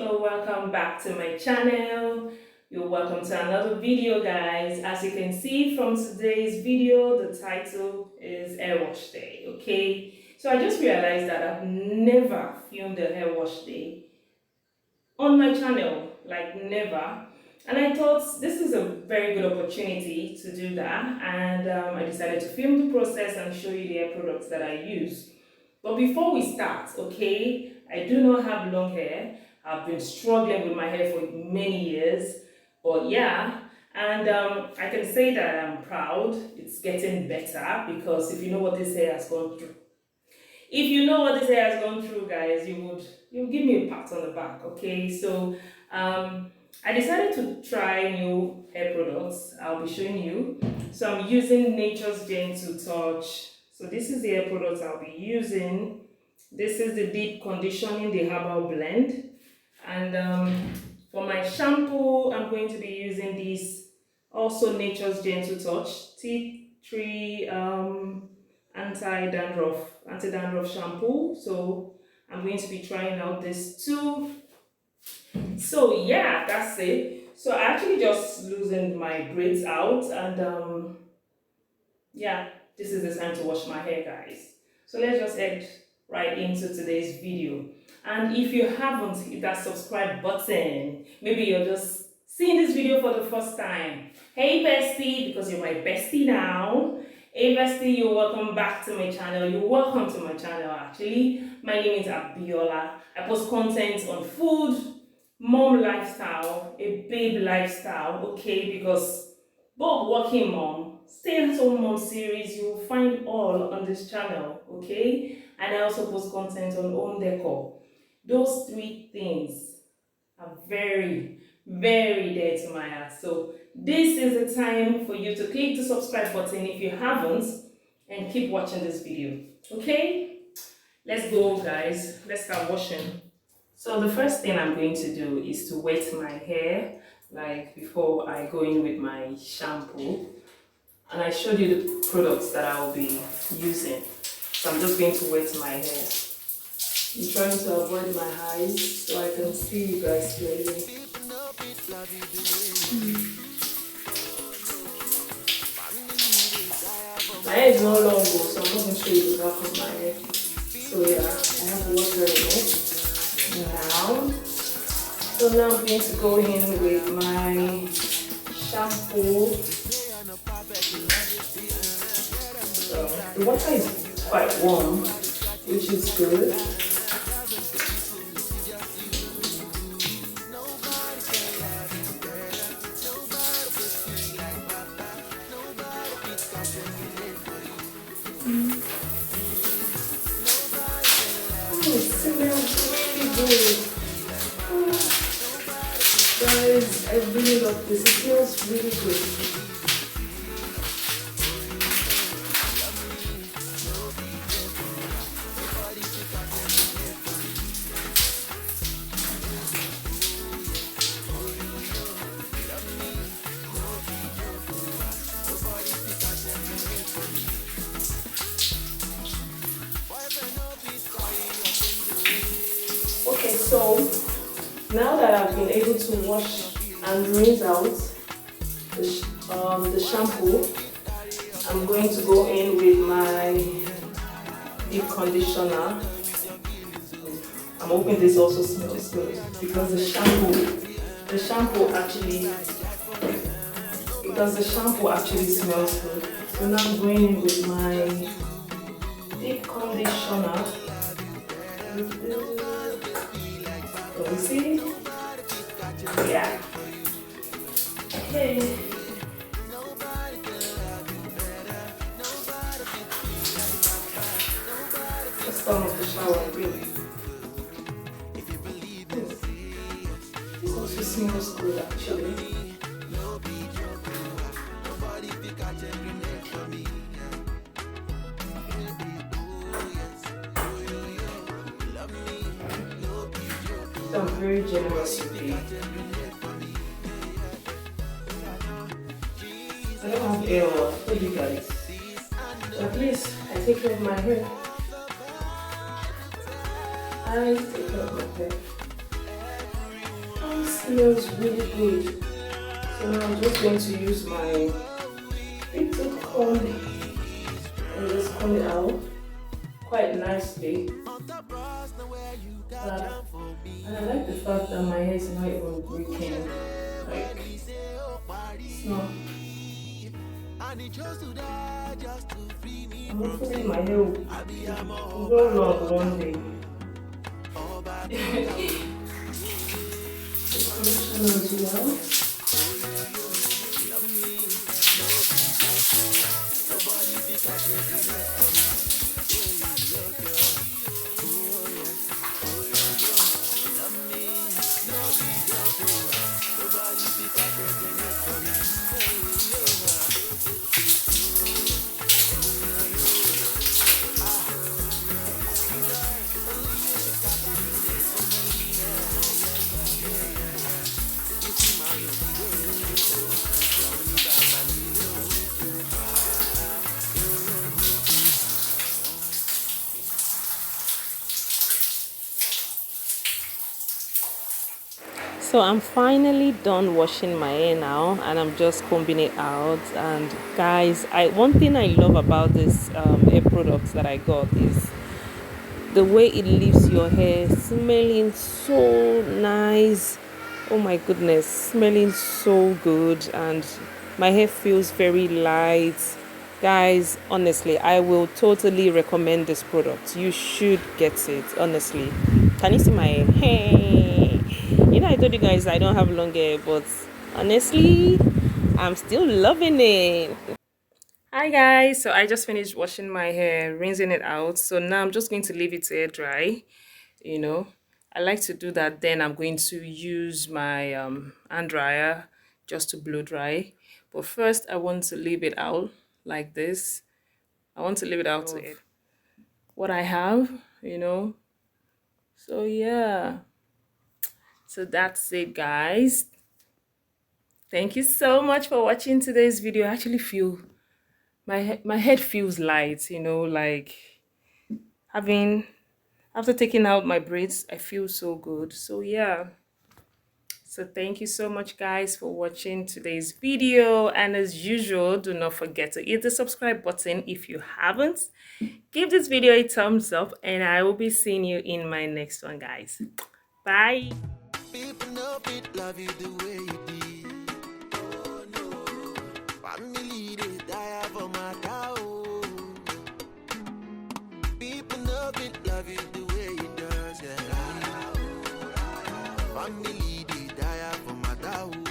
Hello, welcome back to my channel. You're welcome to another video, guys. As you can see from today's video, the title is hair wash day. Okay, so I just realized that I've never filmed a hair wash day on my channel, like never. And I thought this is a very good opportunity to do that, and I decided to film the process and show you the hair products that I use. But before we start, okay, I do not have long hair. I've been struggling with my hair for many years, but yeah, and I can say that I'm proud. It's getting better because if you know what this hair has gone through, if you know what this hair has gone through, guys, you give me a pat on the back, okay? So I decided to try new hair products. I'll be showing you. So I'm using Nature's Gentle Touch. So this is the hair products I'll be using. This is the deep conditioning, the herbal blend. And for my shampoo, I'm going to be using this also Nature's Gentle Touch Tea Tree anti-dandruff shampoo. So I'm going to be trying out this too. So yeah, that's it. So I actually just loosened my braids out, and yeah, this is the time to wash my hair, guys. So let's just head right into today's video. And if you haven't hit that subscribe button, maybe you're just seeing this video for the first time. Hey bestie, because you're my bestie now. Hey bestie, you're welcome back to my channel. You're welcome to my channel actually. My name is Abiola. I post content on food, mom lifestyle, a babe lifestyle, okay, because both working mom, stay at home mom series, you will find all on this channel, okay? And I also post content on home decor. Those three things are very, very dear to my heart. So this is the time for you to click the subscribe button if you haven't, and keep watching this video, okay? Let's go, guys. Let's start washing. So the first thing I'm going to do is to wet my hair, like before I go in with my shampoo. And I showed you the products that I will be using. So I'm just going to wet my hair. I'm trying to avoid my eyes so I can see you guys clearly. My hair is not long, so I'm not going to show you the back of my hair. So yeah, I have water in it now. So now I'm going to go in with my shampoo. So the water is quite warm, which is good. Oh, it smells really good. Guys, I really love this. It smells really good. Okay, so now that I've been able to wash and rinse out the shampoo, I'm going to go in with my deep conditioner. I'm hoping this also smells good because the shampoo actually smells good. So now I'm going in with my deep conditioner. Can you see? Yeah. Okay. Let's turn off the shower again. This also smells good actually. So I'm very generous with you. I don't have hair oil for you guys. So at least I take care of my hair. I take care of my hair. smells really good. So now I'm just going to use my little comb and just comb it out quite nicely. And I like the fact that my hair is not even breaking. Like, it's not. And hopefully my hair will grow long one day. The conditioner as well. So I'm finally done washing my hair now, and I'm just combing it out. And guys, one thing I love about this hair products that I got is the way it leaves your hair smelling so nice. Oh my goodness, smelling so good, and my hair feels very light. Guys, honestly, I will totally recommend this product. You should get it, honestly. Can you see my hair? Hey, I told you guys I don't have long hair, but honestly, I'm still loving it. Hi guys, so I just finished washing my hair, rinsing it out. So now I'm just going to leave it to air dry. I like to do that. Then I'm going to use my hand dryer just to blow dry. But first I want to leave it out like this. I want to leave it out to it. What I have, So yeah. So that's it, guys. Thank you so much for watching today's video. I actually feel my head feels light, like after taking out my braids, I feel so good. So yeah. So thank you so much, guys, for watching today's video. And as usual, do not forget to hit the subscribe button if you haven't. Give this video a thumbs up, and I will be seeing you in my next one, guys. Bye. People know it, love you the way you did. Oh no, family they die for my cow. People know it, love you the way you does, yeah. Family they die for my cow.